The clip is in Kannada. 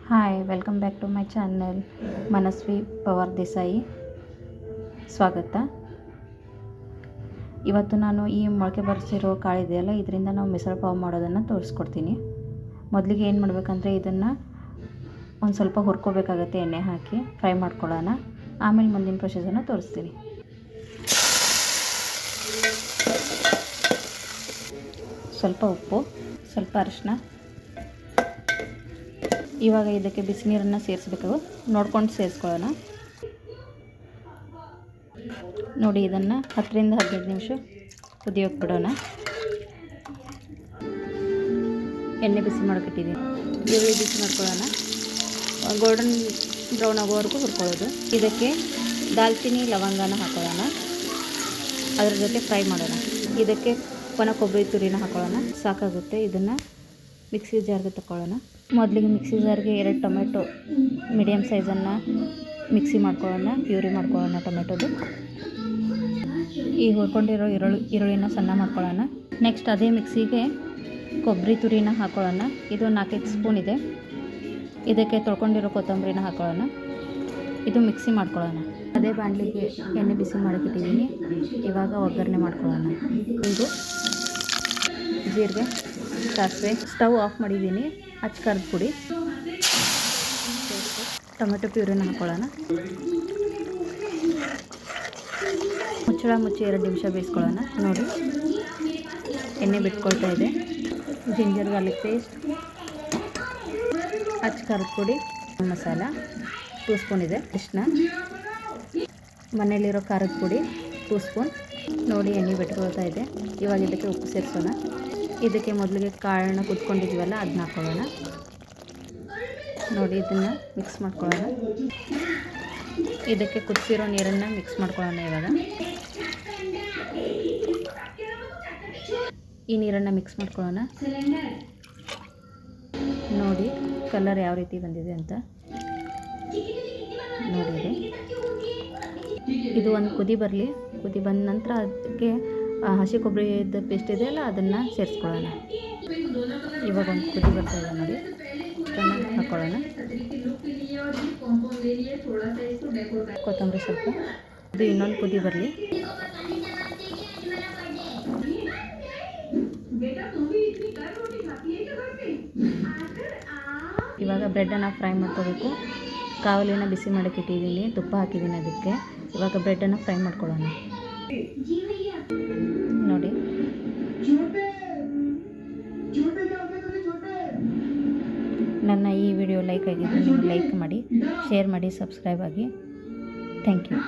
Hi welcome back to my channel Manasvi Pawar Desai ಸ್ವಾಗತ. ಇವತ್ತು ನಾನು ಈ ಮೊಳಕೆ ಬರಿಸಿರೋ ಕಾಳಿದೆಯಲ್ಲ, ಇದರಿಂದ ನಾವು ಮಿಸಲ್ ಪಾವ್ ಮಾಡೋದನ್ನು ತೋರಿಸ್ಕೊಡ್ತೀನಿ. ಮೊದಲಿಗೆ ಏನು ಮಾಡಬೇಕಂದ್ರೆ ಇದನ್ನು ಒಂದು ಸ್ವಲ್ಪ ಹುರ್ಕೋಬೇಕಾಗತ್ತೆ, ಎಣ್ಣೆ ಹಾಕಿ ಫ್ರೈ ಮಾಡ್ಕೊಳ್ಳೋಣ. ಆಮೇಲೆ ಮುಂದಿನ ಪ್ರೊಸೆಸನ್ನು ತೋರಿಸ್ತೀನಿ. ಸ್ವಲ್ಪ ಉಪ್ಪು, ಸ್ವಲ್ಪ ಅರಿಶಿನ. ಇವಾಗ ಇದಕ್ಕೆ ಬಿಸಿನೀರನ್ನು ಸೇರಿಸ್ಬೇಕು, ನೋಡ್ಕೊಂಡು ಸೇರಿಸ್ಕೊಳ್ಳೋಣ. ನೋಡಿ, ಇದನ್ನು 10 ರಿಂದ 15 ನಿಮಿಷ ಕುದಿಯೋಕೆ ಬಿಡೋಣ. ಎಣ್ಣೆ ಬಿಸಿ ಮಾಡೋಕ್ಕಿಟ್ಟಿದ್ದೀನಿ. ಈರುಳ್ಳಿ ಬಿಸಿ ಮಾಡ್ಕೊಳ್ಳೋಣ. ಗೋಲ್ಡನ್ ಬ್ರೌನ್ ಆಗೋವರೆಗೂ ಹುರ್ಕೊಳ್ಳೋದು. ಇದಕ್ಕೆ ದಾಲ್ಚಿನ್ನಿ ಲವಂಗನ ಹಾಕೊಳ್ಳೋಣ, ಅದರ ಜೊತೆ ಫ್ರೈ ಮಾಡೋಣ. ಇದಕ್ಕೆ ಒಣ ಕೊಬ್ಬರಿ ತುರಿನ ಹಾಕೊಳ್ಳೋಣ. ಸಾಕಾಗುತ್ತೆ. ಇದನ್ನು ಮಿಕ್ಸಿ ಜಾರ್ಗೆ ತಗೊಳ್ಳೋಣ. ಮೊದಲಿಗೆ ಮಿಕ್ಸಿ ಜಾರ್ಗೆ 2 ಟೊಮೆಟೊ ಮೀಡಿಯಮ್ ಸೈಜನ್ನು ಮಿಕ್ಸಿ ಮಾಡ್ಕೊಳ್ಳೋಣ, ಪ್ಯೂರಿ ಮಾಡ್ಕೊಳ್ಳೋಣ ಟೊಮೆಟೊದು. ಈ ಹುರ್ಕೊಂಡಿರೋ ಈರುಳ್ಳಿನ ಸಣ್ಣ ಮಾಡ್ಕೊಳ್ಳೋಣ. ನೆಕ್ಸ್ಟ್ ಅದೇ ಮಿಕ್ಸಿಗೆ ಕೊಬ್ಬರಿ ತುರಿನ ಹಾಕೊಳ್ಳೋಣ. ಇದು 4 ಸ್ಪೂನ್ ಇದೆ. ಇದಕ್ಕೆ ತೊಳ್ಕೊಂಡಿರೋ ಕೊತ್ತಂಬರಿನ ಹಾಕೊಳ್ಳೋಣ. ಇದು ಮಿಕ್ಸಿ ಮಾಡ್ಕೊಳ್ಳೋಣ. ಅದೇ ಬಾಣಲಿಗೆ ಎಣ್ಣೆ ಬಿಸಿ ಮಾಡೋಕ್ಕಿಟ್ಟಿದ್ದೀನಿ. ಇವಾಗ ಒಗ್ಗರಣೆ ಮಾಡ್ಕೊಳ್ಳೋಣ. ಇದು ಜೀರಿಗೆ, ಸಾಸಿವೆ. ಸ್ಟವ್ ಆಫ್ ಮಾಡಿದ್ದೀನಿ. ಅಚ್ಚ ಖಾರದ ಪುಡಿ, ಟೊಮೆಟೊ ಪ್ಯೂರಿನ ಹಾಕೊಳ್ಳೋಣ. ಮುಚ್ಚಳ ಮುಚ್ಚಿ 2 ನಿಮಿಷ ಬೇಯಿಸ್ಕೊಳ್ಳೋಣ. ನೋಡಿ, ಎಣ್ಣೆ ಬಿಟ್ಕೊಳ್ತಾ ಇದೆ. ಜಿಂಜರ್ ಗಾರ್ಲಿಕ್ ಪೇಸ್ಟ್, ಅಚ್ಚ ಖಾರದ ಪುಡಿ, ಮಸಾಲ 2 ಸ್ಪೂನ್ ಇದೆ. ಅರಿಶಿನ, ಮನೆಯಲ್ಲಿರೋ ಖಾರದ ಪುಡಿ 2 ಸ್ಪೂನ್. ನೋಡಿ, ಎಣ್ಣೆ ಬಿಟ್ಕೊಳ್ತಾ ಇದೆ. ಇವಾಗ ಇದಕ್ಕೆ ಉಪ್ಪು ಸೇರಿಸೋಣ. ಇದಕ್ಕೆ ಮೊದಲಿಗೆ ಕಾಳನ್ನ ಕುತ್ಕೊಂಡಿದ್ದೀವಲ್ಲ, ಅದನ್ನ ಹಾಕೊಳ್ಳೋಣ. ನೋಡಿ, ಇದನ್ನು ಮಿಕ್ಸ್ ಮಾಡ್ಕೊಳ್ಳೋಣ. ಇದಕ್ಕೆ ಕುದಿಸಿರೋ ನೀರನ್ನು ಮಿಕ್ಸ್ ಮಾಡ್ಕೊಳ್ಳೋಣ. ಇವಾಗ ಈ ನೀರನ್ನು ಮಿಕ್ಸ್ ಮಾಡ್ಕೊಳ್ಳೋಣ. ನೋಡಿ, ಕಲರ್ ಯಾವ ರೀತಿ ಬಂದಿದೆ ಅಂತ ನೋಡಿ. ಇದು ಒಂದು ಕುದಿ ಬರಲಿ. ಕುದಿ ಬಂದ ನಂತರ ಅದಕ್ಕೆ ಹಸಿ ಕೊಬ್ಬರಿದ ಪೇಸ್ಟ್ ಇದೆಯಲ್ಲ, ಅದನ್ನು ಸೇರಿಸ್ಕೊಳ್ಳೋಣ. ಇವಾಗ ಒಂದು ಕುದಿ ಬರ್ತಾ ಇದೆ ನೋಡಿ, ಚೆನ್ನಾಗಿ ಹಾಕ್ಕೊಳ್ಳೋಣ. ಕೊತ್ತಂಬರಿ ಸ್ವಲ್ಪ. ಇದು ಇನ್ನೊಂದು ಕುದಿ ಬರಲಿ. ಇವಾಗ ಬ್ರೆಡ್ಡನ್ನು ಫ್ರೈ ಮಾಡ್ಕೋಬೇಕು. ಕಾವಲಿನ ಬಿಸಿ ಮಾಡೋಕ್ಕೆ ಇಟ್ಟಿದ್ದೀನಿ, ತುಪ್ಪ ಹಾಕಿದ್ದೀನಿ ಅದಕ್ಕೆ. ಇವಾಗ ಬ್ರೆಡ್ಡನ್ನು ಫ್ರೈ ಮಾಡ್ಕೊಳ್ಳೋಣ. ನೋಡಿ, ನನ್ನ ಈ ವಿಡಿಯೋ ಲೈಕ್ ಆಗಿದ್ದು ನೀವು ಲೈಕ್ ಮಾಡಿ, ಶೇರ್ ಮಾಡಿ, ಸಬ್ಸ್ಕ್ರೈಬ್ ಆಗಿ. Thank you.